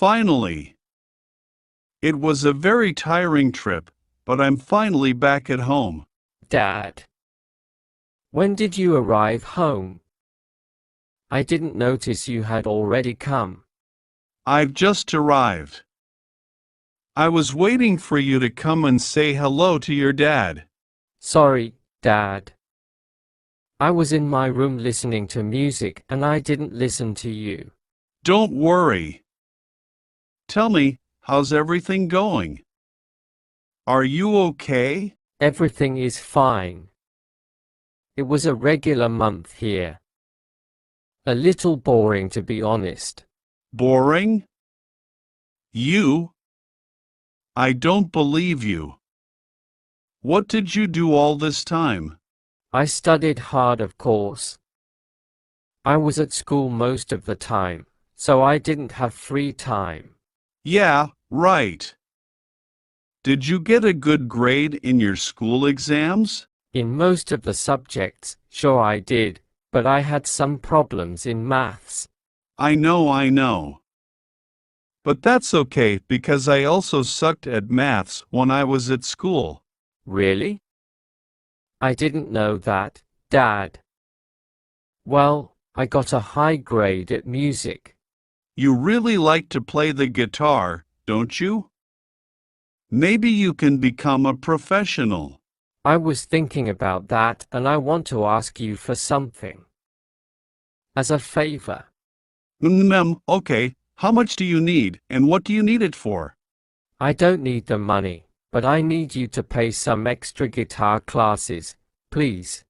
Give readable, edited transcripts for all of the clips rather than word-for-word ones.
Finally. It was a very tiring trip, but I'm finally back at home. Dad, when did you arrive home? I didn't notice you had already come. I've just arrived. I was waiting for you to come and say hello to your dad. Sorry, Dad. I was in my room listening to music and I didn't listen to you. Don't worry. Tell me, how's everything going? Are you okay? Everything is fine. It was a regular month here. A little boring, to be honest. Boring? You? I don't believe you. What did you do all this time? I studied hard, of course. I was at school most of the time, so I didn't have free time. Yeah, right. Did you get a good grade in your school exams? In most of the subjects, sure I did, but I had some problems in maths. I know. But that's okay because I also sucked at maths when I was at school. Really? I didn't know that, Dad. Well, I got a high grade at music. You really like to play the guitar, don't you? Maybe you can become a professional. I was thinking about that and I want to ask you for something. As a favor. Okay. How much do you need, and what do you need it for? I don't need the money, but I need you to pay some extra guitar classes, please.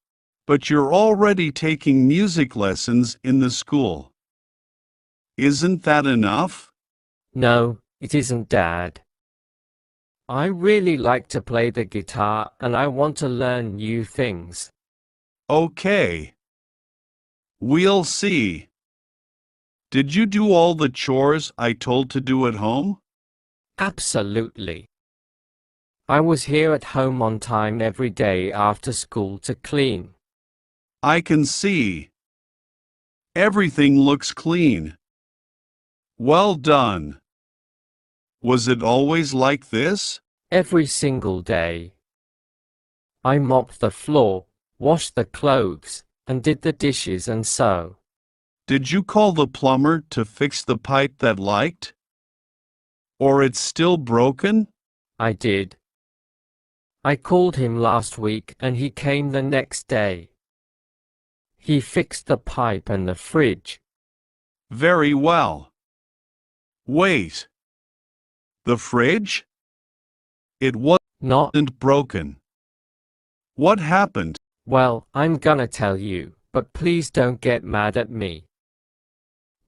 But you're already taking music lessons in the school. Isn't that enough? No, it isn't, Dad. I really like to play the guitar and I want to learn new things. Okay. We'll see. Did you do all the chores I told to do at home? Absolutely. I was here at home on time every day after school to clean. I can see. Everything looks clean. Well done. Was it always like this? Every single day. I mopped the floor, washed the clothes, and did the dishes and so. Did you call the plumber to fix the pipe that leaked? Or it's still broken? I did. I called him last week and he came the next day. He fixed the pipe and the fridge. Very well. Wait. The fridge? It wasn't broken. What happened? Well, I'm gonna tell you, but please don't get mad at me.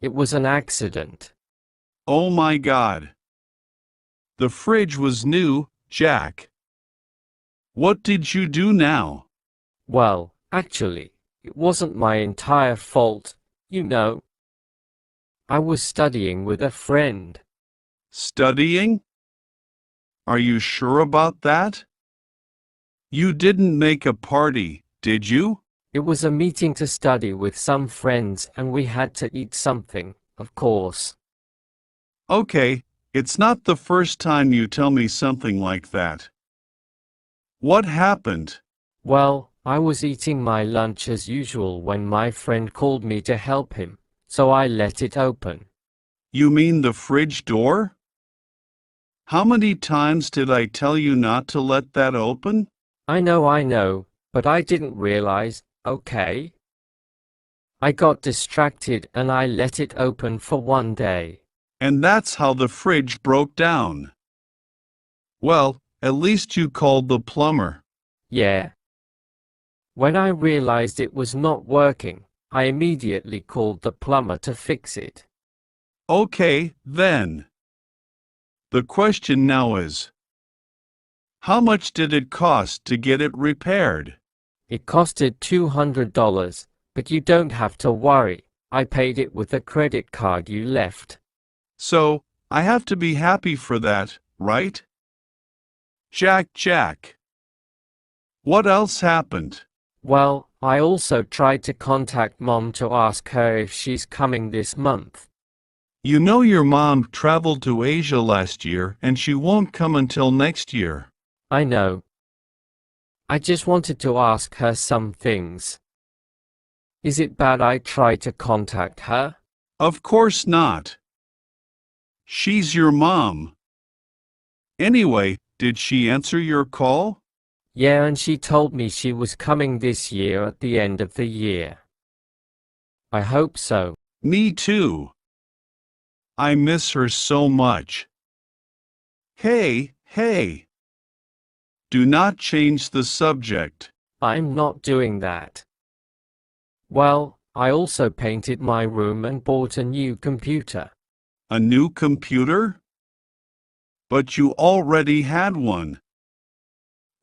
It was an accident. Oh my God. The fridge was new, Jack. What did you do now? Well, actually, it wasn't my entire fault, you know. I was studying with a friend. Studying? Are you sure about that? You didn't make a party, did you? It was a meeting to study with some friends and we had to eat something, of course. Okay, it's not the first time you tell me something like that. What happened? Well, I was eating my lunch as usual when my friend called me to help him, so I let it open. You mean the fridge door? How many times did I tell you not to let that open? I know, but I didn't realize, okay? I got distracted and I let it open for one day. And that's how the fridge broke down. Well, at least you called the plumber. Yeah. When I realized it was not working, I immediately called the plumber to fix it. Okay, then. The question now is, how much did it cost to get it repaired? It costed $200, but you don't have to worry. I paid it with the credit card you left. So, I have to be happy for that, right? Jack. What else happened? Well, I also tried to contact Mom to ask her if she's coming this month. You know your mom traveled to Asia last year and she won't come until next year. I know. I just wanted to ask her some things. Is it bad I try to contact her? Of course not. She's your mom. Anyway, did she answer your call? Yeah, and she told me she was coming this year at the end of the year. I hope so. Me too. I miss her so much. Hey. Do not change the subject. I'm not doing that. Well, I also painted my room and bought a new computer. A new computer? But you already had one.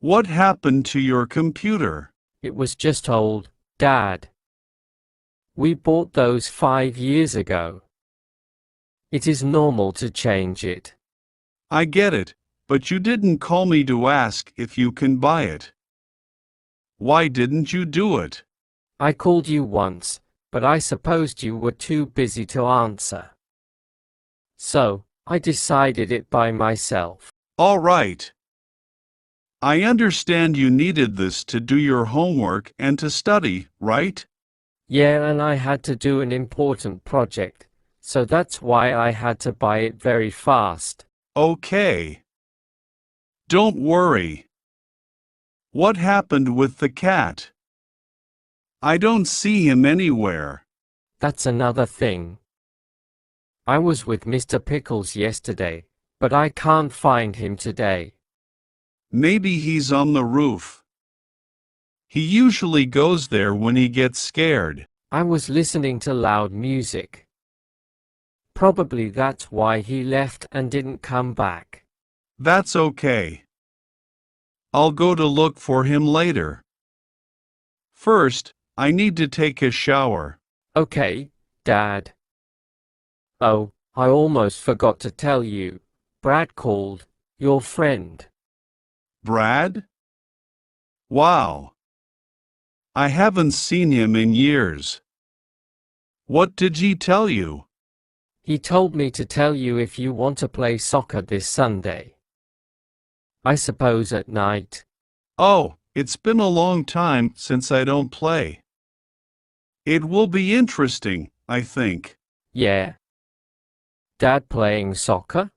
What happened to your computer? It was just old, Dad. We bought those 5 years ago. It is normal to change it. I get it, but you didn't call me to ask if you can buy it. Why didn't you do it? I called you once, but I supposed you were too busy to answer. So, I decided it by myself. All right. I understand you needed this to do your homework and to study, right? Yeah, and I had to do an important project, so that's why I had to buy it very fast. Okay. Don't worry. What happened with the cat? I don't see him anywhere. That's another thing. I was with Mr. Pickles yesterday, but I can't find him today. Maybe he's on the roof. He usually goes there when he gets scared. I was listening to loud music. Probably that's why he left and didn't come back. That's okay. I'll go to look for him later. First, I need to take a shower. Okay, Dad. Oh, I almost forgot to tell you. Brad called, your friend. Brad? Wow. I haven't seen him in years. What did he tell you? He told me to tell you if you want to play soccer this Sunday. I suppose at night. Oh, it's been a long time since I don't play. It will be interesting, I think. Yeah. Dad playing soccer?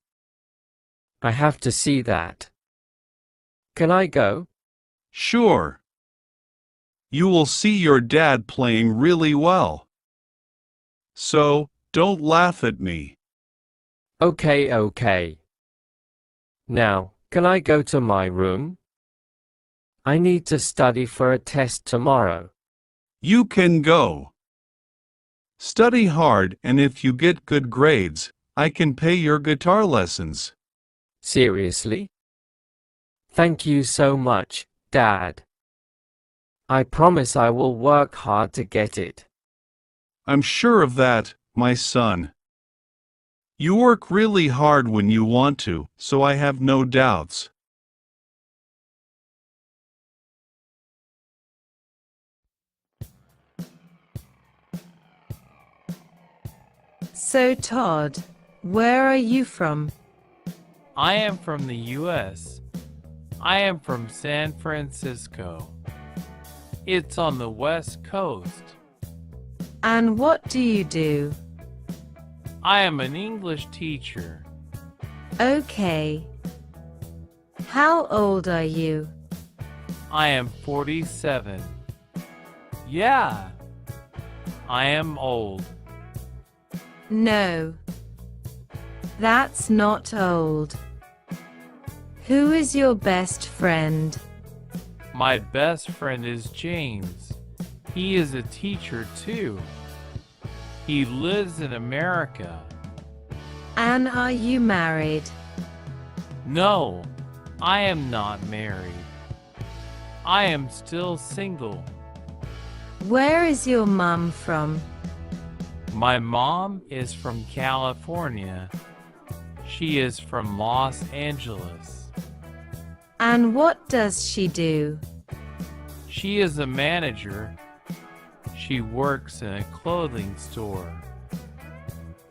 I have to see that. Can I go? Sure. You will see your dad playing really well. So, don't laugh at me. Okay. Now, can I go to my room? I need to study for a test tomorrow. You can go. Study hard, and if you get good grades, I can pay your guitar lessons. Seriously? Thank you so much, Dad. I promise I will work hard to get it. I'm sure of that, my son. You work really hard when you want to, so I have no doubts. So Todd, where are you from? I am from the U.S. I am from San Francisco. It's on the West Coast. And what do you do? I am an English teacher. Okay. How old are you? I am 47. Yeah, I am old. No. That's not old. Who is your best friend? My best friend is James. He is a teacher too. He lives in America. And are you married? No, I am not married. I am still single. Where is your mum from? My mom is from California. She is from Los Angeles. And what does she do? She is a manager. She works in a clothing store.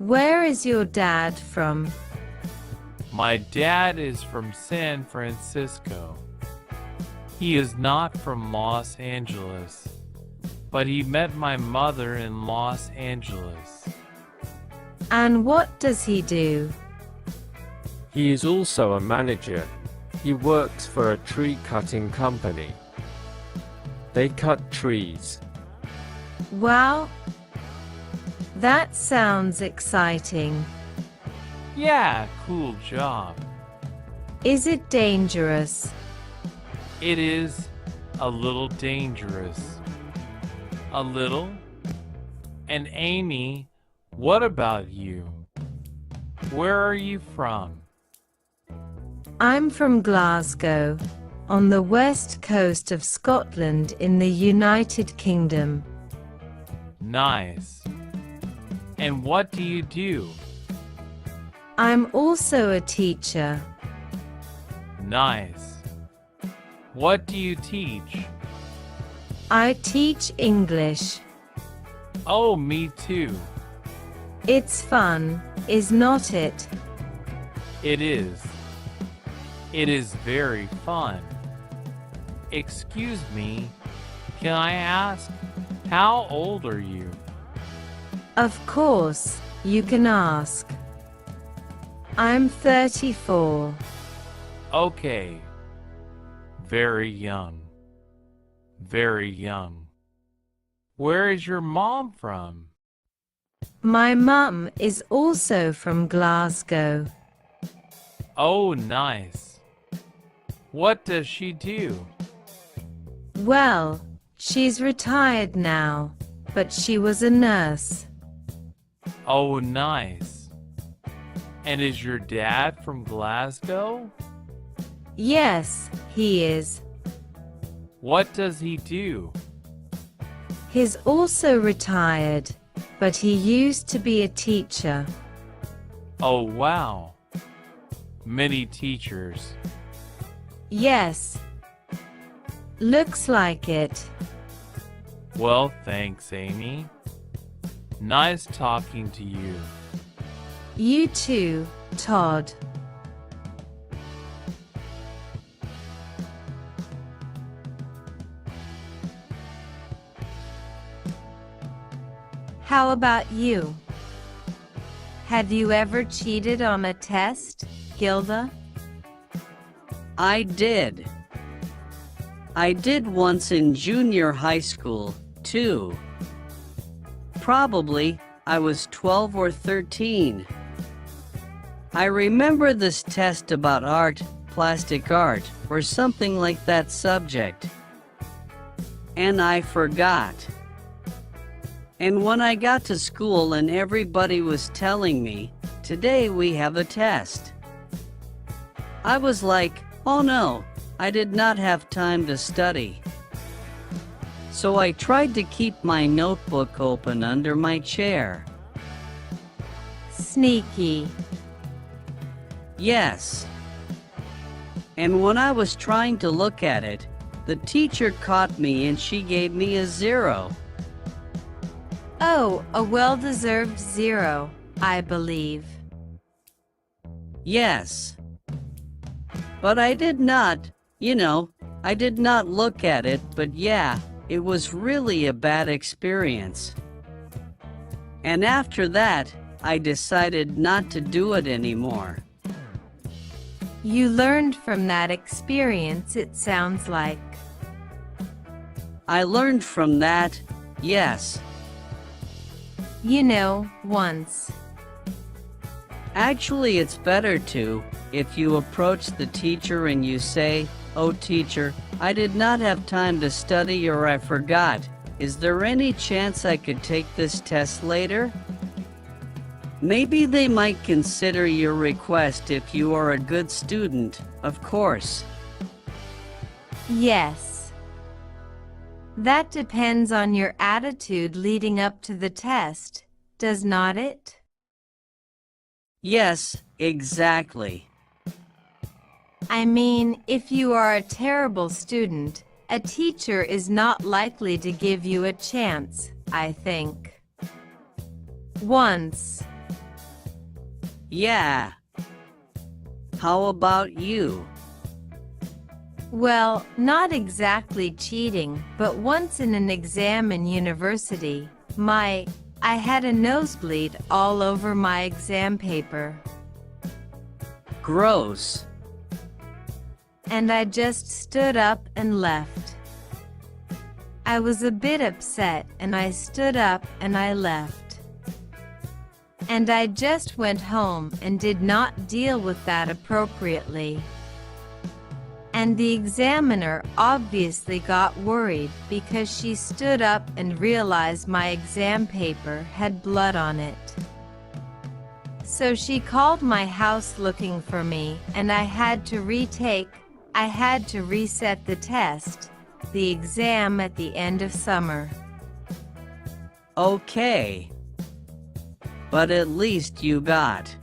Where is your dad from? My dad is from San Francisco. He is not from Los Angeles, but he met my mother in Los Angeles. And what does he do? He is also a manager. He works for a tree cutting company. They cut trees. Wow. That sounds exciting. Yeah, cool job. Is it dangerous? It is a little dangerous. A little? And Amy, what about you? Where are you from? I'm from Glasgow, on the west coast of Scotland in the United Kingdom. Nice. And what do you do? I'm also a teacher. Nice. What do you teach? I teach English. Oh, me too. It's fun, is not it? It is. It is very fun. Excuse me, can I ask, how old are you? Of course, you can ask. I'm 34. Okay. Very young. Very young. Where is your mom from? My mum is also from Glasgow. Oh, nice. What does she do? Well, she's retired now, but she was a nurse. Oh, nice. And is your dad from Glasgow? Yes, he is. What does he do? He's also retired, but he used to be a teacher. Oh, wow. Many teachers. Yes. Looks like it. Well, thanks, Amy. Nice talking to you. You too, Todd. How about you? Have you ever cheated on a test, Gilda? I did. I did once in junior high school, too. Probably I was 12 or 13. I remember this test about art, plastic art, or something like that subject. And I forgot. And when I got to school and everybody was telling me, today we have a test, I was like, oh no, I did not have time to study. So I tried to keep my notebook open under my chair. Sneaky. Yes. And when I was trying to look at it, the teacher caught me and she gave me a 0. Oh, a well-deserved 0, I believe. Yes. But I did not, I did not look at it, but yeah, it was really a bad experience. And after that, I decided not to do it anymore. You learned from that experience, it sounds like. I learned from that, yes. Once. Actually, it's better to, if you approach the teacher and you say, "Oh teacher, I did not have time to study or I forgot. Is there any chance I could take this test later?" Maybe they might consider your request if you are a good student, of course. Yes. That depends on your attitude leading up to the test, does not it? Yes, exactly. I mean, if you are a terrible student, a teacher is not likely to give you a chance, I think. Once. Yeah. How about you? Well, not exactly cheating, but once in an exam in university, I had a nosebleed all over my exam paper. Gross. And I just stood up and left. I was a bit upset and I stood up and I left. And I just went home and did not deal with that appropriately. And the examiner obviously got worried because she stood up and realized my exam paper had blood on it. So she called my house looking for me and I had to reset the test, the exam at the end of summer. Okay. But at least you got.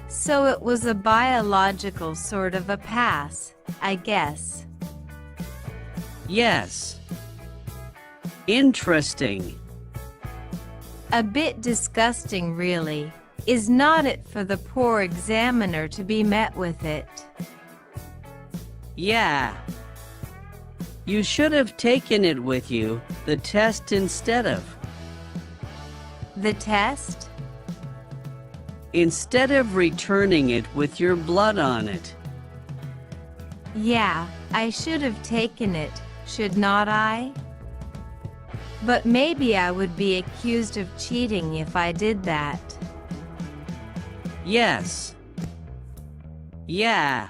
So it was a biological sort of a pass, I guess. Yes. Interesting. A bit disgusting, really. Is not it for the poor examiner to be met with it? Yeah. You should have taken it with you, the test instead of. The test? Instead of returning it with your blood on it. Yeah, I should have taken it, should not I? But maybe I would be accused of cheating if I did that. Yes. Yeah.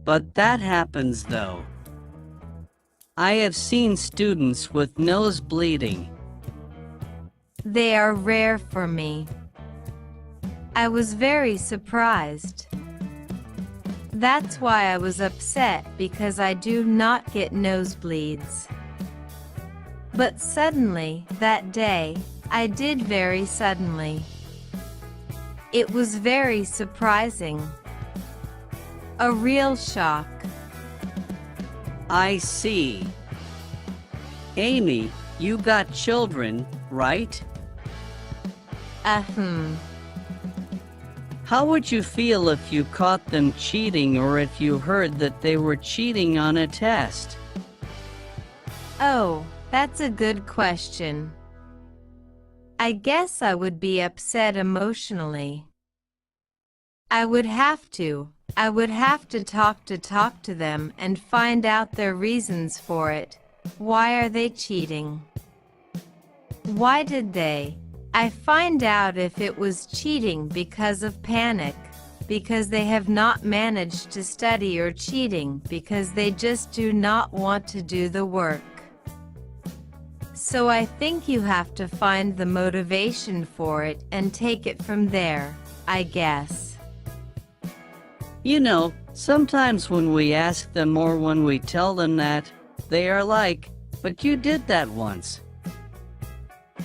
But that happens though. I have seen students with nose bleeding. They are rare for me. I was very surprised. That's why I was upset, because I do not get nosebleeds. But suddenly, that day, I did very suddenly. It was very surprising. A real shock. I see. Amy, you got children, right? How would you feel if you caught them cheating or if you heard that they were cheating on a test? Oh, that's a good question. I guess I would be upset emotionally. I would have to talk to them and find out their reasons for it. Why are they cheating? Why did they? I find out if it was cheating because of panic, because they have not managed to study, or cheating because they just do not want to do the work. So I think you have to find the motivation for it and take it from there, I guess. You know, sometimes when we ask them or when we tell them that, they are like, "But you did that once."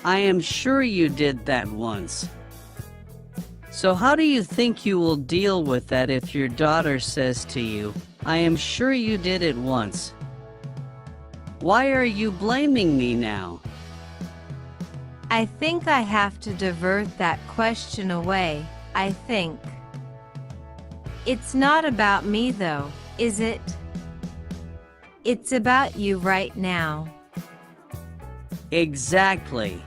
I am sure you did that once. So how do you think you will deal with that if your daughter says to you, "I am sure you did it once"? Why are you blaming me now? I think I have to divert that question away, I think. It's not about me though, is it? It's about you right now. Exactly.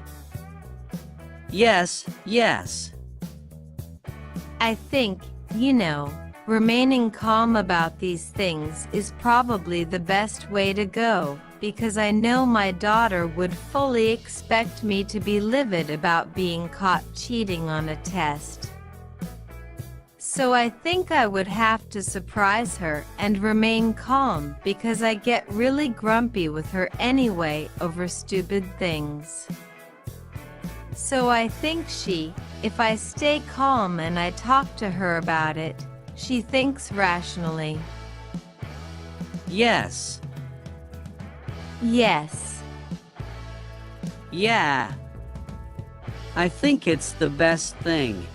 Yes, yes. I think, remaining calm about these things is probably the best way to go, because I know my daughter would fully expect me to be livid about being caught cheating on a test. So I think I would have to surprise her and remain calm, because I get really grumpy with her anyway over stupid things. So I think if I stay calm and I talk to her about it, she thinks rationally. Yes. Yes. Yeah. I think it's the best thing.